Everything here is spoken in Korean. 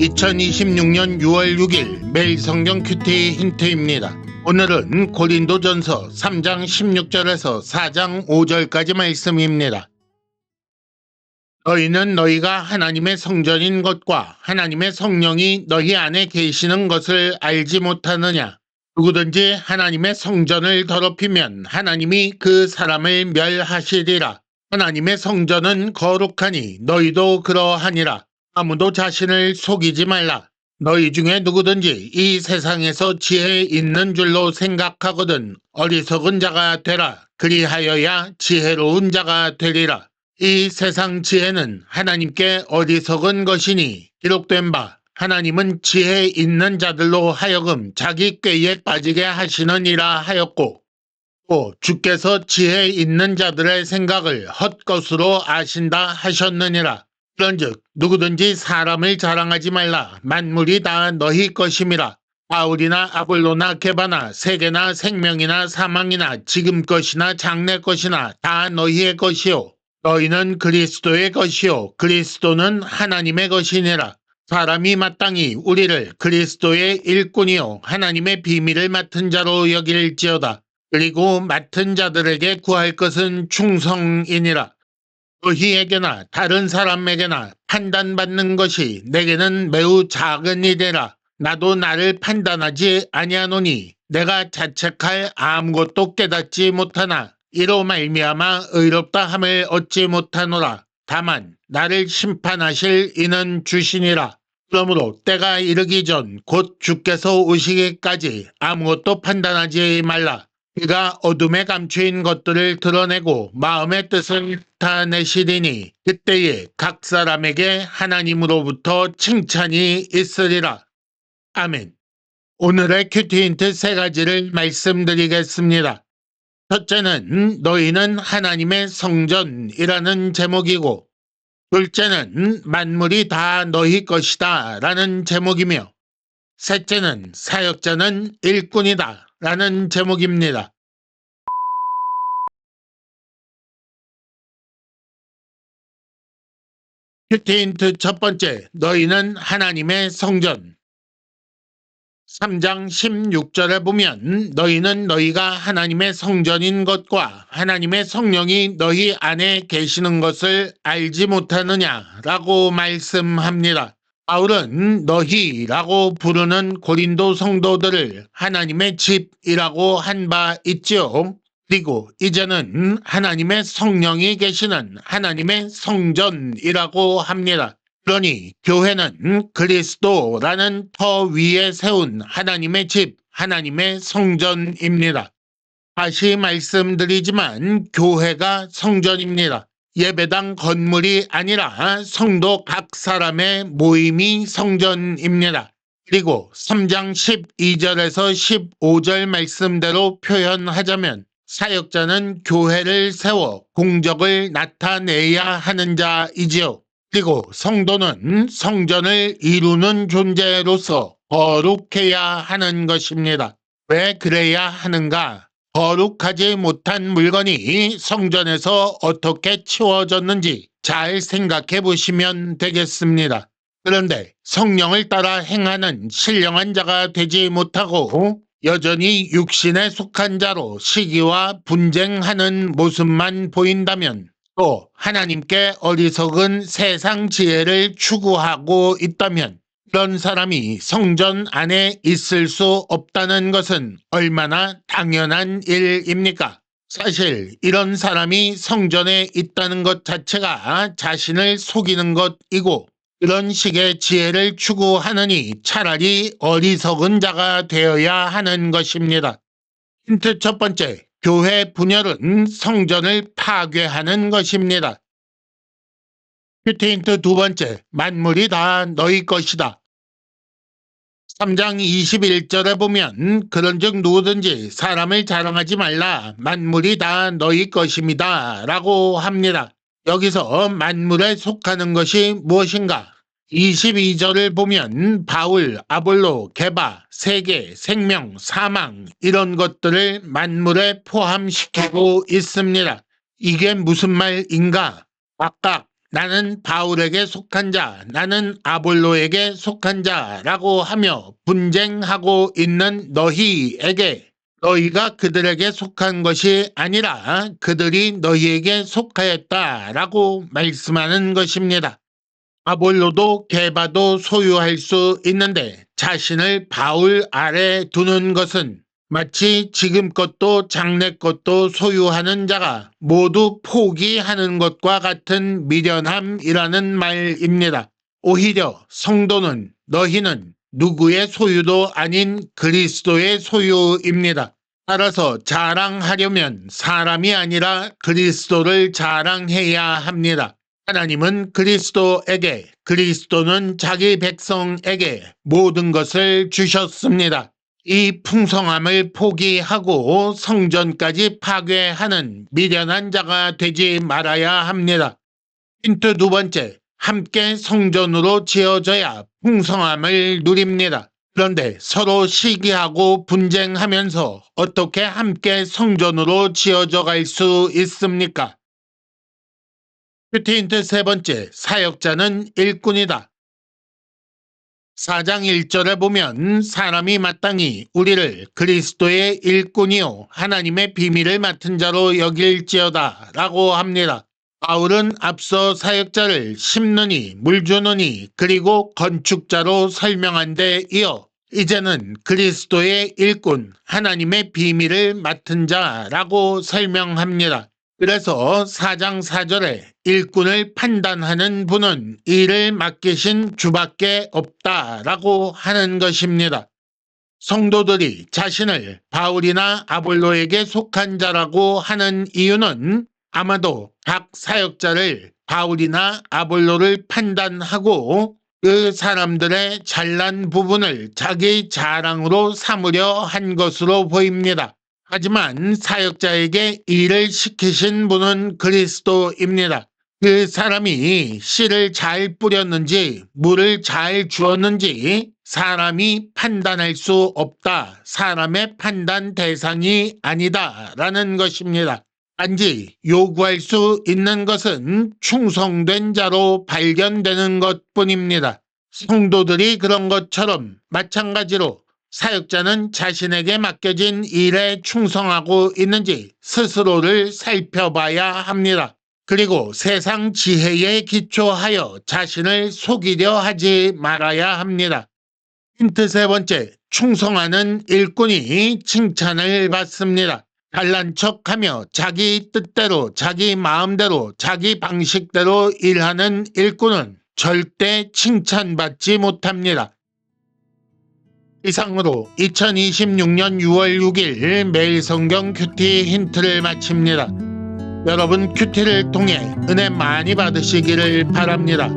2026년 6월 6일 매일 성경 큐티 힌트입니다. 오늘은 고린도전서 3장 16절에서 4장 5절까지 말씀입니다. 너희는 너희가 하나님의 성전인 것과 하나님의 성령이 너희 안에 계시는 것을 알지 못하느냐? 누구든지 하나님의 성전을 더럽히면 하나님이 그 사람을 멸하시리라. 하나님의 성전은 거룩하니 너희도 그러하니라. 아무도 자신을 속이지 말라. 너희 중에 누구든지 이 세상에서 지혜 있는 줄로 생각하거든 어리석은 자가 되라. 그리하여야 지혜로운 자가 되리라. 이 세상 지혜는 하나님께 어리석은 것이니 기록된 바 하나님은 지혜 있는 자들로 하여금 자기 꾀에 빠지게 하시느니라 하였고, 또 주께서 지혜 있는 자들의 생각을 헛것으로 아신다 하셨느니라. 그런즉 누구든지 사람을 자랑하지 말라. 만물이 다 너희 것임이라. 바울이나 아볼로나 게바나 세계나 생명이나 사망이나 지금 것이나 장래 것이나 다 너희의 것이요 너희는 그리스도의 것이요 그리스도는 하나님의 것이니라. 사람이 마땅히 우리를 그리스도의 일꾼이요 하나님의 비밀을 맡은 자로 여길지어다. 그리고 맡은 자들에게 구할 것은 충성이니라. 너희에게나 다른 사람에게나 판단받는 것이 내게는 매우 작은 일이라. 나도 나를 판단하지 아니하노니 내가 자책할 아무것도 깨닫지 못하나 이로 말미암아 의롭다 함을 얻지 못하노라. 다만 나를 심판하실 이는 주시니라. 그러므로 때가 이르기 전 곧 주께서 오시기까지 아무것도 판단하지 말라. 그가 어둠에 감추인 것들을 드러내고 마음의 뜻을 나타내시리니 그때에 각 사람에게 하나님으로부터 칭찬이 있으리라. 아멘. 오늘의 큐티 힌트 세 가지를 말씀드리겠습니다. 첫째는 너희는 하나님의 성전이라는 제목이고, 둘째는 만물이 다 너희 것이다 라는 제목이며, 셋째는 사역자는 일꾼이다 라는 제목입니다. 큐티 힌트 첫 번째, 너희는 하나님의 성전. 3장 16절에 보면 너희는 너희가 하나님의 성전인 것과 하나님의 성령이 너희 안에 계시는 것을 알지 못하느냐라고 말씀합니다. 바울은 너희라고 부르는 고린도 성도들을 하나님의 집이라고 한 바 있지요. 그리고 이제는 하나님의 성령이 계시는 하나님의 성전이라고 합니다. 그러니 교회는 그리스도라는 터 위에 세운 하나님의 집, 하나님의 성전입니다. 다시 말씀드리지만 교회가 성전입니다. 예배당 건물이 아니라 성도 각 사람의 모임이 성전입니다. 그리고 3장 12절에서 15절 말씀대로 표현하자면 사역자는 교회를 세워 공적을 나타내야 하는 자이지요. 그리고 성도는 성전을 이루는 존재로서 거룩해야 하는 것입니다. 왜 그래야 하는가? 거룩하지 못한 물건이 성전에서 어떻게 치워졌는지 잘 생각해 보시면 되겠습니다. 그런데 성령을 따라 행하는 신령한 자가 되지 못하고 여전히 육신에 속한 자로 시기와 분쟁하는 모습만 보인다면, 또 하나님께 어리석은 세상 지혜를 추구하고 있다면 그런 사람이 성전 안에 있을 수 없다는 것은 얼마나 당연한 일입니까? 사실 이런 사람이 성전에 있다는 것 자체가 자신을 속이는 것이고, 그런 식의 지혜를 추구하느니 차라리 어리석은 자가 되어야 하는 것입니다. 힌트 첫 번째, 교회 분열은 성전을 파괴하는 것입니다. 큐티 힌트 두 번째, 만물이 다 너희 것이다. 3장 21절에 보면 그런즉 누구든지 사람을 자랑하지 말라. 만물이 다 너희 것입니다 라고 합니다. 여기서 만물에 속하는 것이 무엇인가? 22절을 보면 바울, 아볼로, 게바, 세계, 생명, 사망 이런 것들을 만물에 포함시키고 있습니다. 이게 무슨 말인가? 각각 나는 바울에게 속한 자, 나는 아볼로에게 속한 자라고 하며 분쟁하고 있는 너희에게 너희가 그들에게 속한 것이 아니라 그들이 너희에게 속하였다라고 말씀하는 것입니다. 아볼로도 게바도 소유할 수 있는데 자신을 바울 아래 두는 것은 마치 지금 것도 장래 것도 소유하는 자가 모두 포기하는 것과 같은 미련함이라는 말입니다. 오히려 성도는 너희는 누구의 소유도 아닌 그리스도의 소유입니다. 따라서 자랑하려면 사람이 아니라 그리스도를 자랑해야 합니다. 하나님은 그리스도에게, 그리스도는 자기 백성에게 모든 것을 주셨습니다. 이 풍성함을 포기하고 성전까지 파괴하는 미련한 자가 되지 말아야 합니다. 힌트 두 번째, 함께 성전으로 지어져야 풍성함을 누립니다. 그런데 서로 시기하고 분쟁하면서 어떻게 함께 성전으로 지어져 갈 수 있습니까? 큐티 힌트 세 번째, 사역자는 일꾼이다. 4장 1절에 보면 사람이 마땅히 우리를 그리스도의 일꾼이요 하나님의 비밀을 맡은 자로 여길지어다 라고 합니다. 바울은 앞서 사역자를 심느니 물 주느니 그리고 건축자로 설명한 데 이어 이제는 그리스도의 일꾼 하나님의 비밀을 맡은 자라고 설명합니다. 그래서 4장 4절에 일꾼을 판단하는 분은 이를 맡기신 주밖에 없다라고 하는 것입니다. 성도들이 자신을 바울이나 아볼로에게 속한 자라고 하는 이유는 아마도 각 사역자를 바울이나 아볼로를 판단하고 그 사람들의 잘난 부분을 자기 자랑으로 삼으려 한 것으로 보입니다. 하지만 사역자에게 일을 시키신 분은 그리스도입니다. 그 사람이 씨를 잘 뿌렸는지 물을 잘 주었는지 사람이 판단할 수 없다. 사람의 판단 대상이 아니다. 라는 것입니다. 단지 요구할 수 있는 것은 충성된 자로 발견되는 것뿐입니다. 성도들이 그런 것처럼 마찬가지로 사역자는 자신에게 맡겨진 일에 충성하고 있는지 스스로를 살펴봐야 합니다. 그리고 세상 지혜에 기초하여 자신을 속이려 하지 말아야 합니다. 힌트 세 번째, 충성하는 일꾼이 칭찬을 받습니다. 잘난 척하며 자기 뜻대로, 자기 마음대로, 자기 방식대로 일하는 일꾼은 절대 칭찬받지 못합니다. 이상으로 2026년 6월 6일 매일 성경 큐티 힌트를 마칩니다. 여러분 큐티를 통해 은혜 많이 받으시기를 바랍니다.